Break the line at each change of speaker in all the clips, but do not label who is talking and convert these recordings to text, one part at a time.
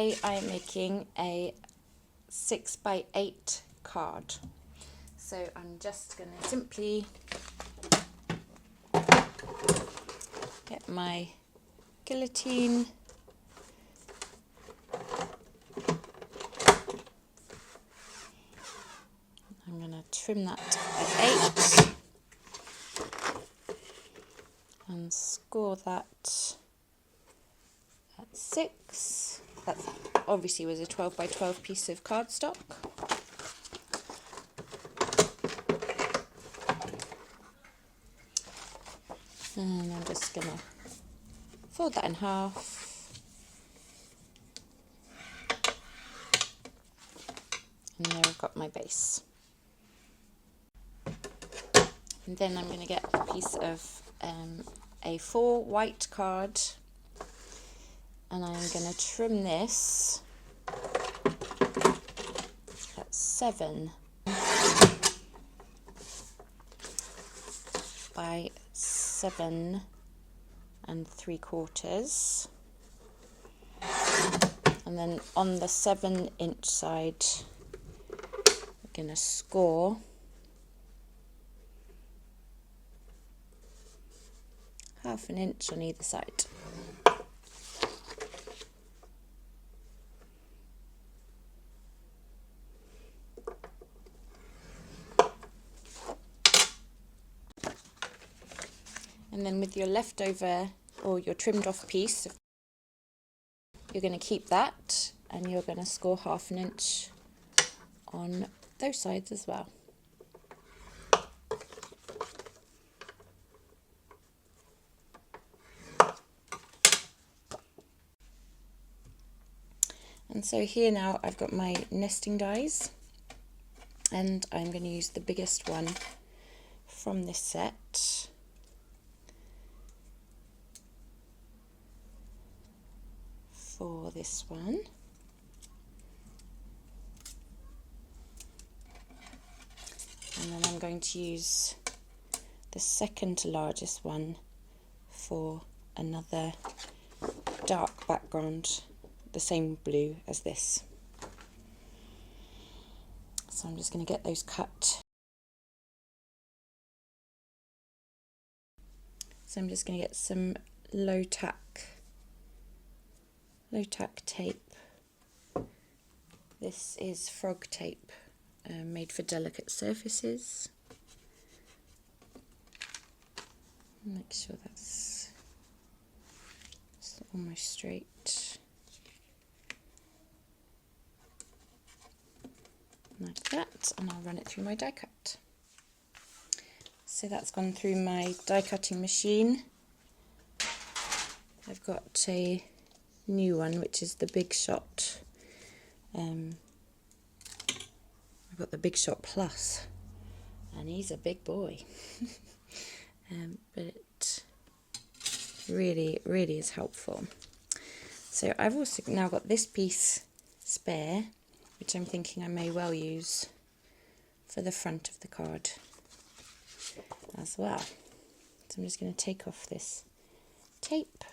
today I'm making a 6x8 card. So I'm just going to simply get my guillotine, I'm going to trim that at 8 and score that at 6. That obviously was a 12x12 piece of cardstock. And I'm just going to fold that in half. And there I've got my base. And then I'm going to get a piece of A4 white card, and I'm going to trim this at 7 by 7 3/4, and then on the 7-inch side we're going to score ½ inch on either side. And then with your leftover or your trimmed off piece, you're going to keep that, and you're going to score ½ inch on those sides as well. And so here now I've got my nesting dies, and I'm going to use the biggest one from this set. For this one. And then I'm going to use the second to largest one for another dark background, the same blue as this. So I'm just going to get those cut. So I'm just going to get some low tack tape. This is frog tape, made for delicate surfaces. Make sure that's almost straight. Like that, and I'll run it through my die cut. So that's gone through my die cutting machine. I've got a new one, which is the Big Shot. I've got the Big Shot Plus, and he's a big boy. But it really is helpful. So I've also now got this piece spare, which I'm thinking I may well use for the front of the card as well. So I'm just going to take off this tape.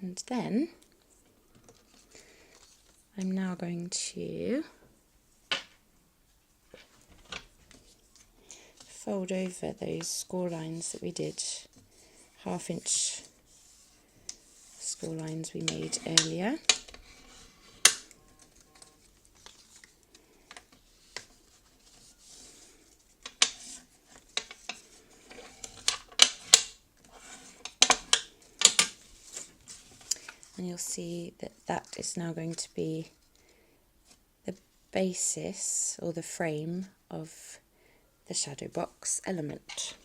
And then I'm now going to fold over those score lines that we did, ½ inch score lines we made earlier. And you'll see that that is now going to be the basis or the frame of the shadow box element.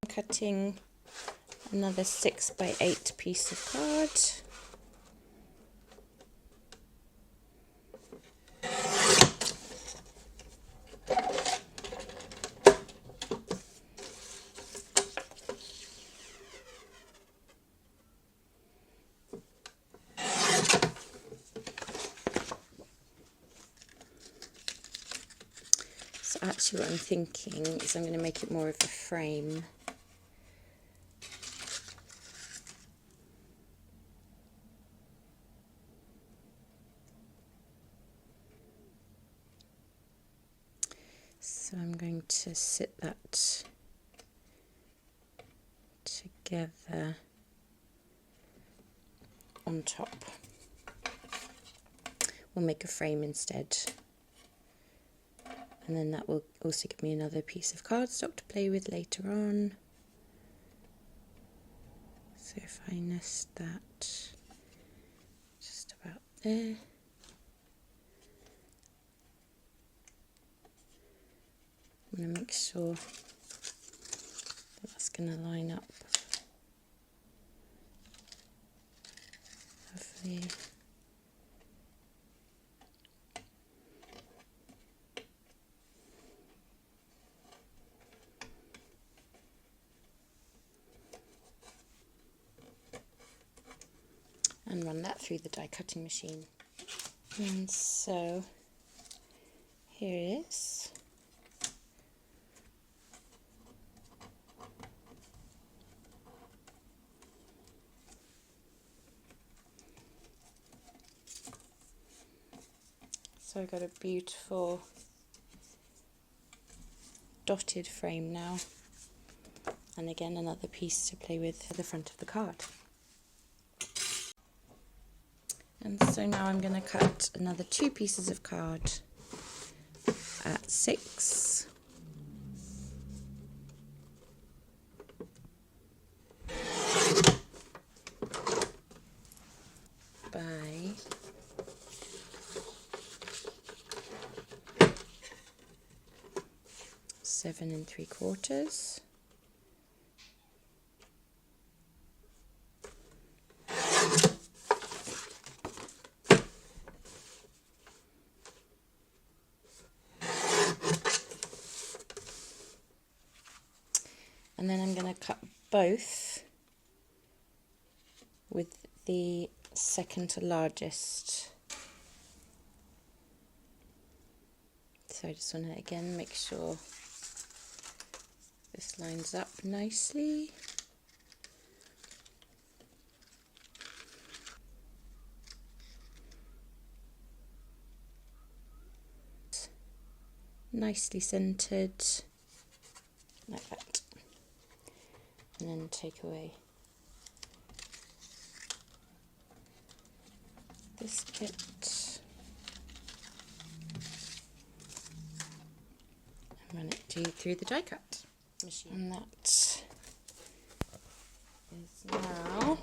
I'm cutting another 6x8 piece of card. actually what I'm thinking is I'm going to make it more of a frame. So I'm going to sit that together on top. We'll make a frame instead. And then that will also give me another piece of cardstock to play with later on. So if I nest that just about there. I'm going to make sure that that's going to line up lovely. And run that through the die cutting machine. And so here it is. So I've got a beautiful dotted frame now. And again, another piece to play with at the front of the card. And so now I'm going to cut another 2 pieces of card at 6 by 7 3/4. And then I'm going to cut both with the second to largest. So I just want to again make sure this lines up nicely. Nicely centered, like that. And then take away this bit and run it through the die cut machine. And that is now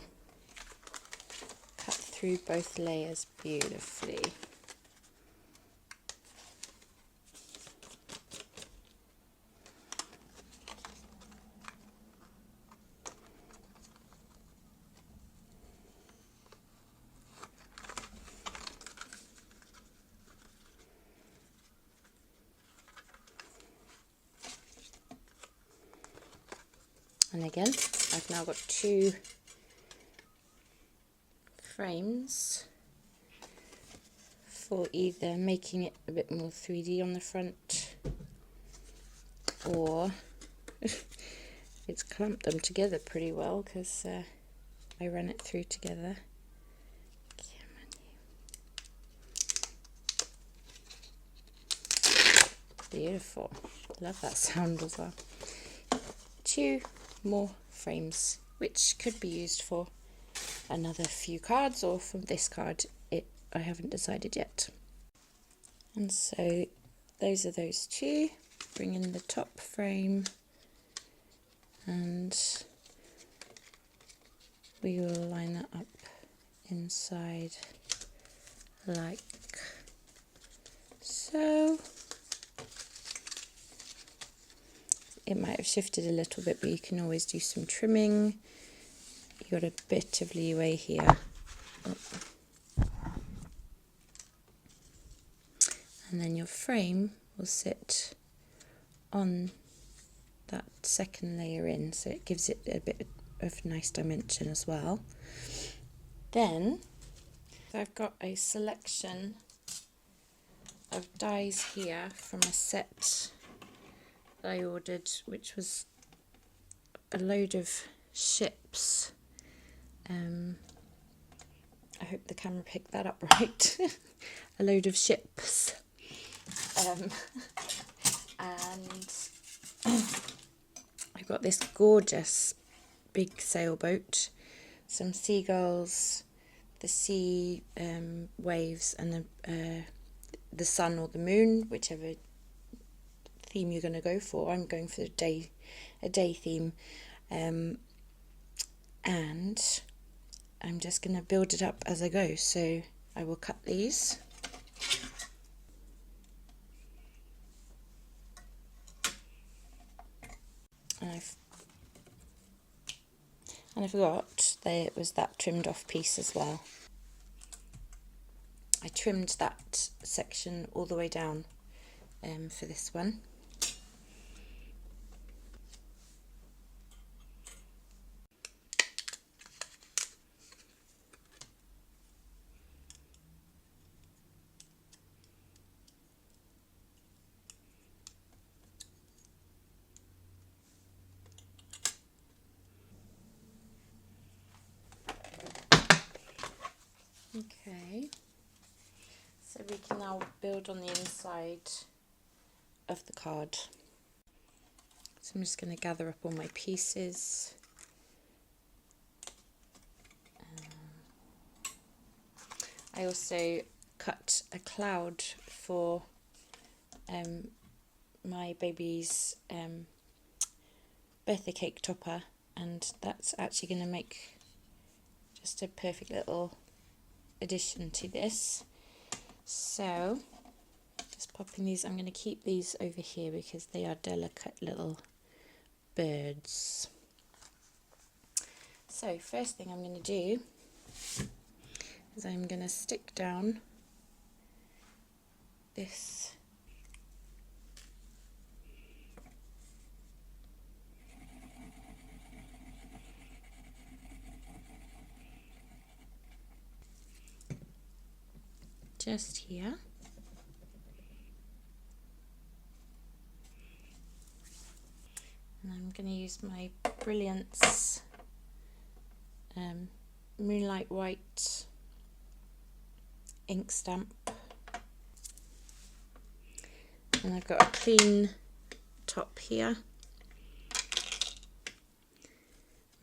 cut through both layers beautifully. And again, I've now got 2 frames for either making it a bit more 3D on the front, or it's clamped them together pretty well because I ran it through together. Beautiful. Love that sound as well. 2 more frames, which could be used for another few cards or from this card. I haven't decided yet. And so those are those 2. Bring in the top frame and we will line that up inside like so. It might have shifted a little bit, but you can always do some trimming. You've got a bit of leeway here. And then your frame will sit on that second layer in, so it gives it a bit of nice dimension as well. Then I've got a selection of dies here from a set that I ordered, which was a load of ships. I hope the camera picked that up right. A load of ships. And I got this gorgeous big sailboat, some seagulls, the sea waves, and the sun or the moon, whichever theme you're going to go for. I'm going for a day theme, and I'm just going to build it up as I go. So I will cut these. And I forgot there was that trimmed off piece as well. I trimmed that section all the way down for this one. Okay, so we can now build on the inside of the card. So I'm just going to gather up all my pieces. I also cut a cloud for my baby's birthday cake topper, and that's actually going to make just a perfect little addition to this. So just popping these, I'm going to keep these over here because they are delicate little birds. So first thing I'm going to do is I'm going to stick down this just here. And I'm going to use my Brilliance Moonlight White ink stamp. And I've got a clean top here.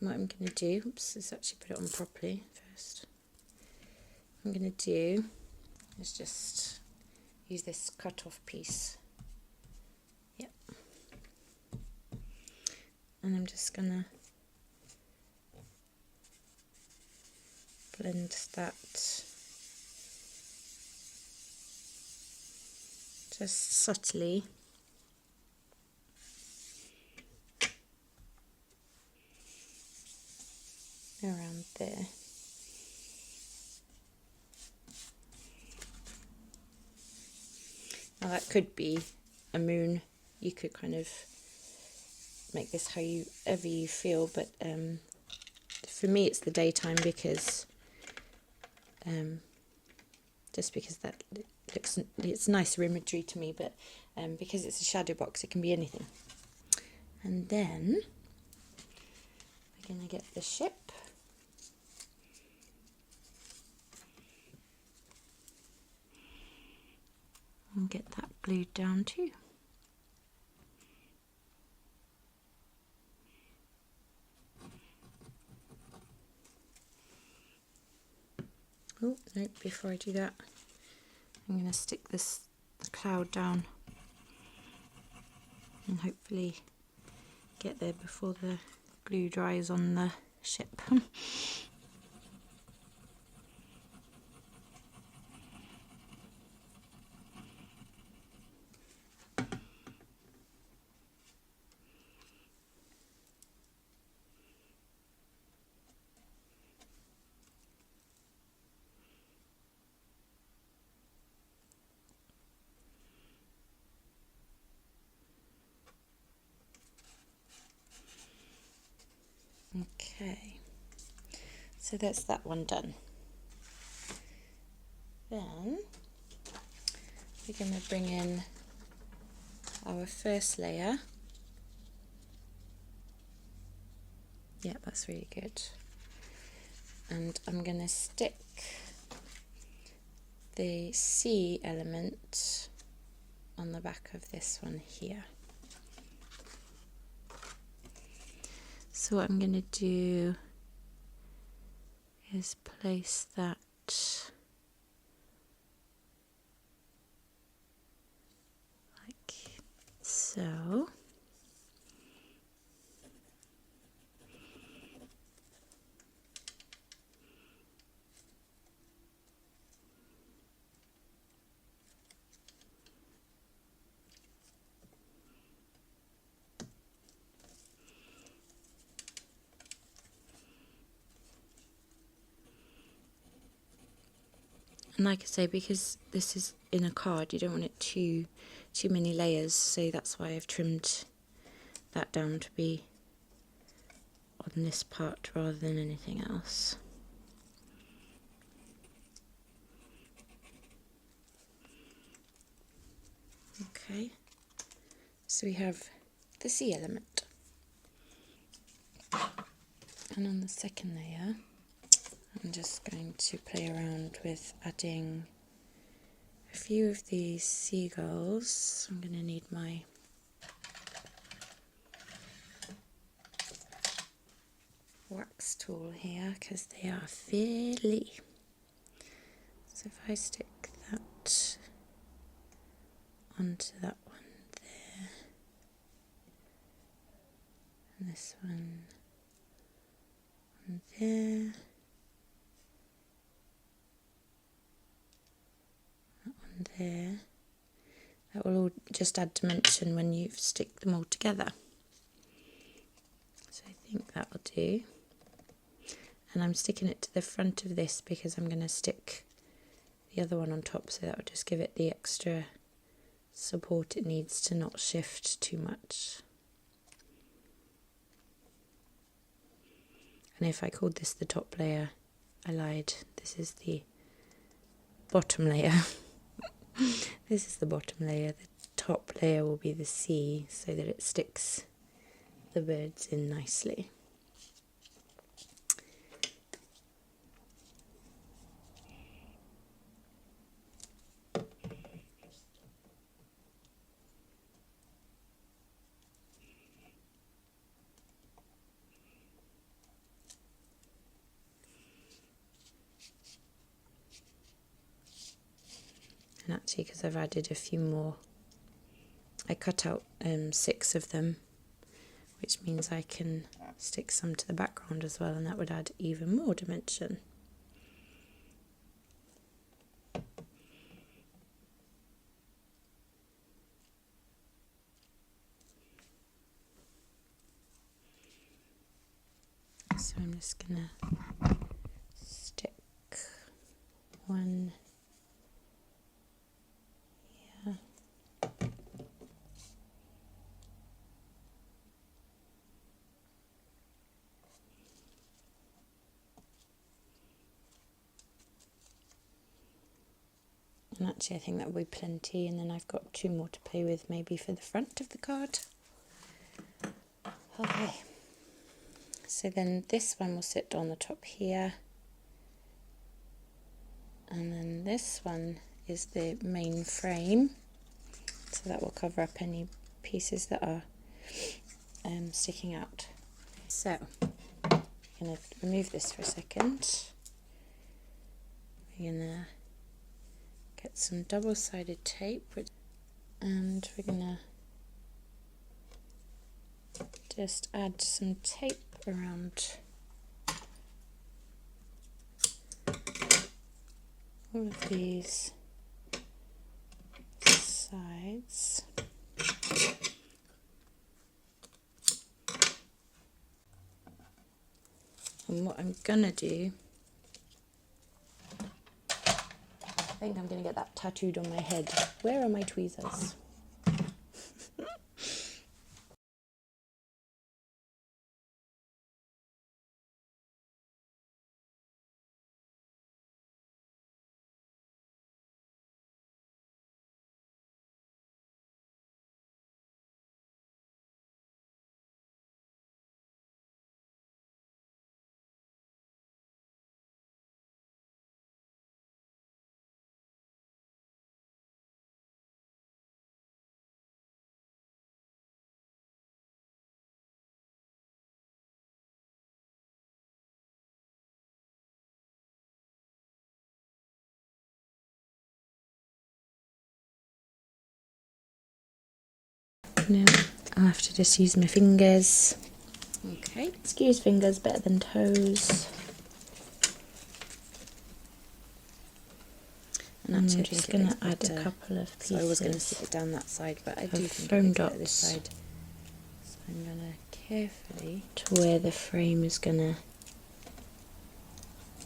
And what I'm going to do, oops, let's actually put it on properly first. What I'm going to do is just use this cut off piece. Yep. And I'm just going to blend that just subtly around there. Now that could be a moon. You could kind of make this however you feel, but for me it's the daytime because just because that looks, it's nicer imagery to me, but because it's a shadow box it can be anything. And then we're going to get the ship. And get that glued down too. Oh, no, before I do that, I'm going to stick the cloud down and hopefully get there before the glue dries on the ship. Okay, so that's that one done. Then we're going to bring in our first layer Yeah, that's really good. And I'm going to stick the C element on the back of this one here. So what I'm going to do is place that like so. And like I say, because this is in a card, you don't want it too many layers, so that's why I've trimmed that down to be on this part rather than anything else. Okay, so we have the C element. And on the second layer, I'm just going to play around with adding a few of these seagulls. I'm going to need my wax tool here because they are fiddly. So if I stick that onto that one there, and this one on there, that one there, that will all just add dimension when you stick them all together. So I think that will do. And I'm sticking it to the front of this because I'm going to stick the other one on top, so that will just give it the extra support it needs to not shift too much. And if I called this the top layer, I lied. This is the bottom layer. This is the bottom layer. The top layer will be the C, so that it sticks the birds in nicely. And actually, because I've added a few more, I cut out 6 of them, which means I can stick some to the background as well, and that would add even more dimension. So I'm just gonna stick one here. And actually I think that will be plenty, and then I've got 2 more to play with maybe for the front of the card. Okay, so then this one will sit on the top here, and then this one is the main frame, so that will cover up any pieces that are sticking out. So I'm going to remove this for a second. We're going to get some double-sided tape, and we're going to just add some tape around all of these sides. And what I'm gonna do, I think I'm gonna get that tattooed on my head. Where are my tweezers? No, I'll have to just use my fingers. Okay, excuse fingers, better than toes. And actually, I'm just going to add a couple of pieces.
So I was going to stick it down that side, but I do think
foam
it
dots
this side. So I'm going to carefully
to where the frame is going to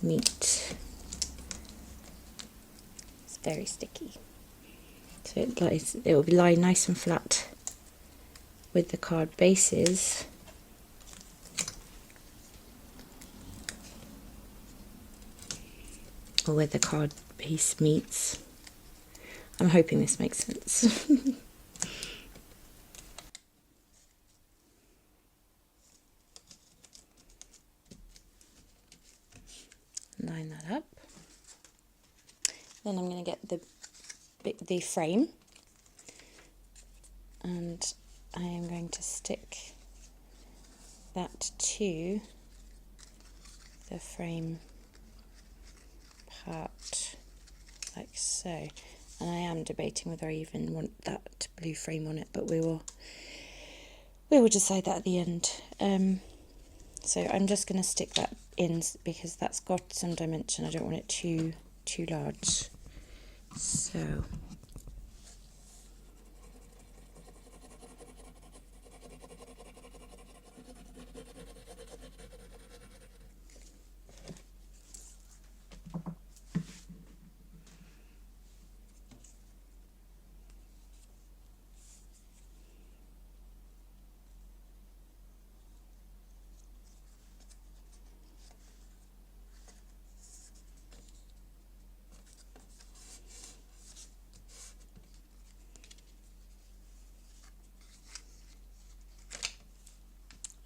meet.
It's very sticky.
So it will lie nice and flat with the card bases. Or where the card piece meets. I'm hoping this makes sense. Line that up. Then I'm going to get the frame, and I am going to stick that to the frame part like so. And I am debating whether I even want that blue frame on it, but we will decide that at the end. So I'm just going to stick that in because that's got some dimension. I don't want it too large. So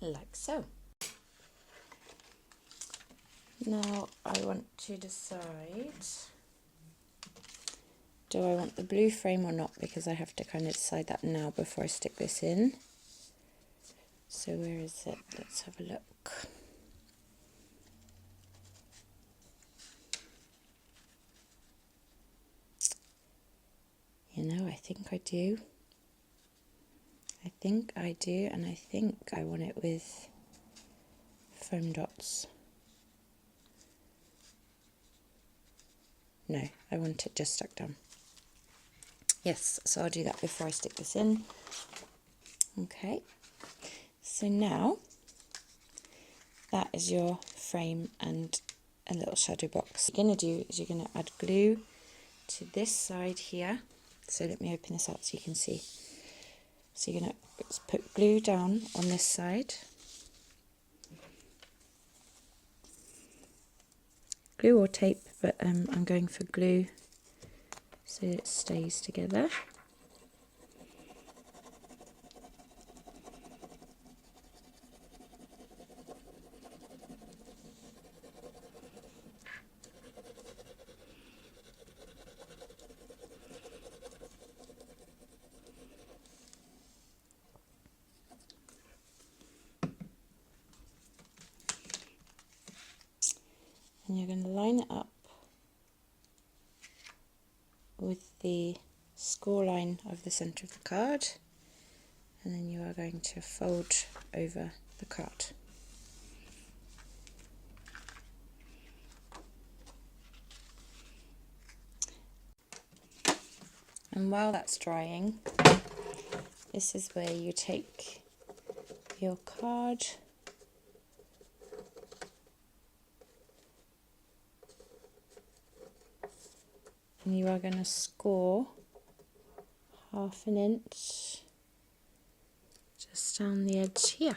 like so. Now I want to decide, do I want the blue frame or not, because I have to kind of decide that now before I stick this in. So where is it? Let's have a look. You know, I think I do. And I think I want it with foam dots. No, I want it just stuck down. Yes, so I'll do that before I stick this in. Okay, so now that is your frame and a little shadow box. What you're going to do is you're going to add glue to this side here. So let me open this up so you can see. So you're going to put glue down on this side. Glue or tape, but I'm going for glue so it stays together. And you're going to line it up with the score line of the centre of the card, and then you are going to fold over the card. And while that's drying, this is where you take your card and you are going to score 1/2 inch just down the edge here.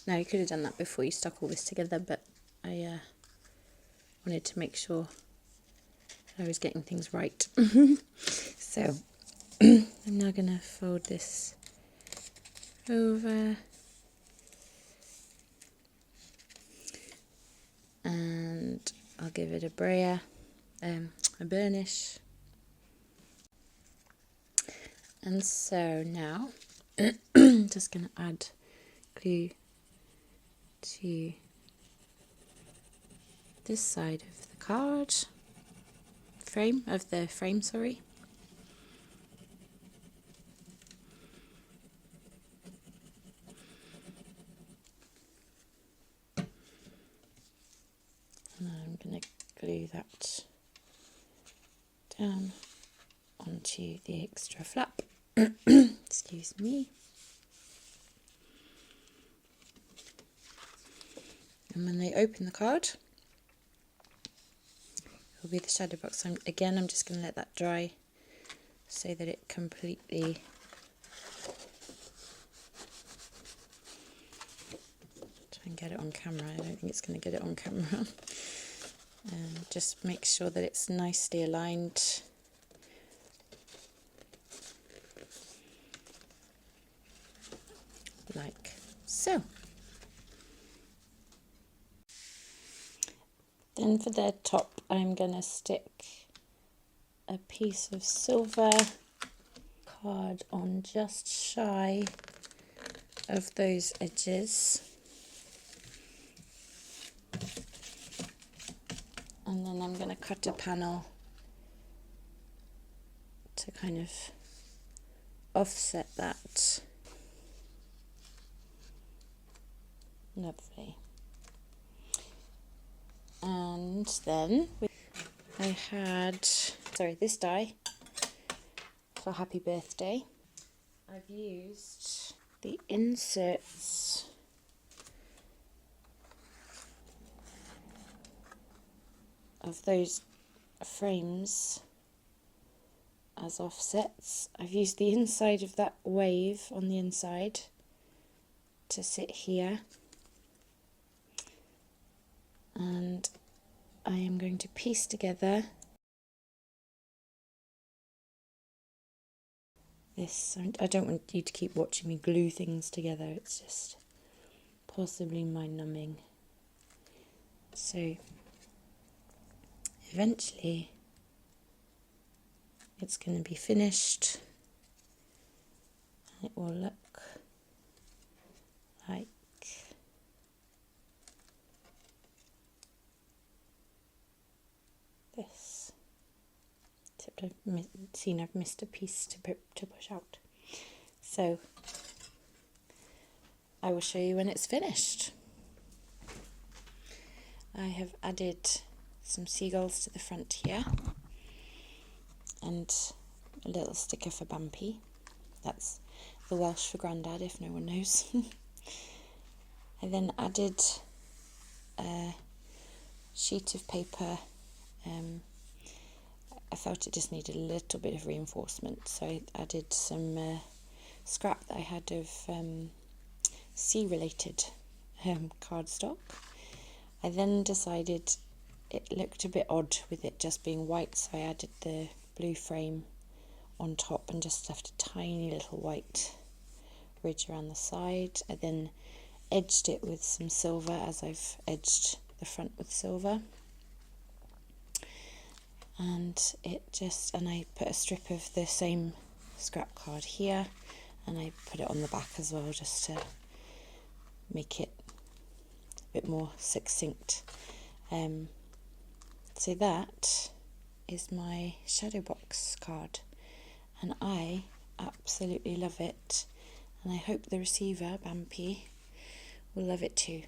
Now you could have done that before you stuck all this together, but I wanted to make sure I was getting things right. So I'm now going to fold this over and I'll give it a brayer, a burnish. And so now I'm just going to add glue to this side of the card frame, sorry. And I'm going to glue that down onto the extra flap. Excuse me. And when they open the card, it will be the shadow box. Again, I'm just going to let that dry so that it completely try and get it on camera. I don't think it's going to get it on camera. Just make sure that it's nicely aligned. Like so. Then for the top, I'm going to stick a piece of silver card on just shy of those edges. And then I'm going to cut a panel to kind of offset that. Lovely. And then I had, this die for Happy Birthday. I've used the inserts of those frames as offsets. I've used the inside of that wave on the inside to sit here, and I am going to piece together this. I don't want you to keep watching me glue things together, it's just possibly mind-numbing. So eventually it's going to be finished and it will look like this. Except I've missed a piece to push out. So I will show you when it's finished. I have added some seagulls to the front here and a little sticker for Bampy. That's the Welsh for Grandad, if no one knows. I then added a sheet of paper. I felt it just needed a little bit of reinforcement, so I added some scrap that I had of sea-related cardstock. I then decided it looked a bit odd with it just being white, so I added the blue frame on top and just left a tiny little white ridge around the side. I then edged it with some silver, as I've edged the front with silver. And I put a strip of the same scrap card here, and I put it on the back as well, just to make it a bit more succinct. So that is my shadow box card, and I absolutely love it, and I hope the receiver, Bampy, will love it too.